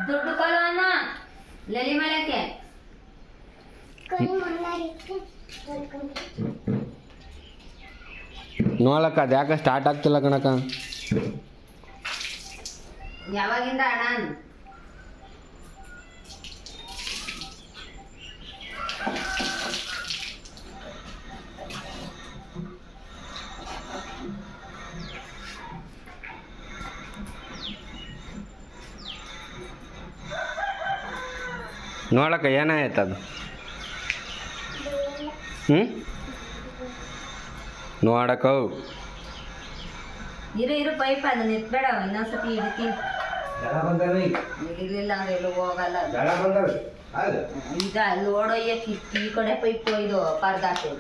ದುಡ್ಡು ಕೊಲೋನ ಲಲಿ ಮಲಕ್ಕೆ ನೋಡಕ್ಕ ಅದು ಯಾಕೆ ಸ್ಟಾರ್ಟ್ ಆಗ್ತಿಲ್ಲ ಕಣಕ್ಕ. ಯಾವಾಗಿಂದ ಅಣ್ಣ ನೋಡಕ್ಕ ಏನಾಯ್ತು ಅದು ನೋಡಕ್ಕ ಇರು ಪೈಪ್ ಅದನ್ನ ಎತ್ಬೇಡ ಇನ್ನೊಂದ್ಸತಿ ಹಿಡಿತೀನಿ. ಇರ್ಲಿಲ್ಲ ಅಂದ್ರೆ ಎಲ್ಲೂ ಹೋಗಲ್ಲ ಈಗ ಅಲ್ಲಿ ಓಡೋಯ್ಯಕ್ಕೆ ಈ ಕಡೆ ಪೈಪ್ ಇದು ಪರ್ದಾಟು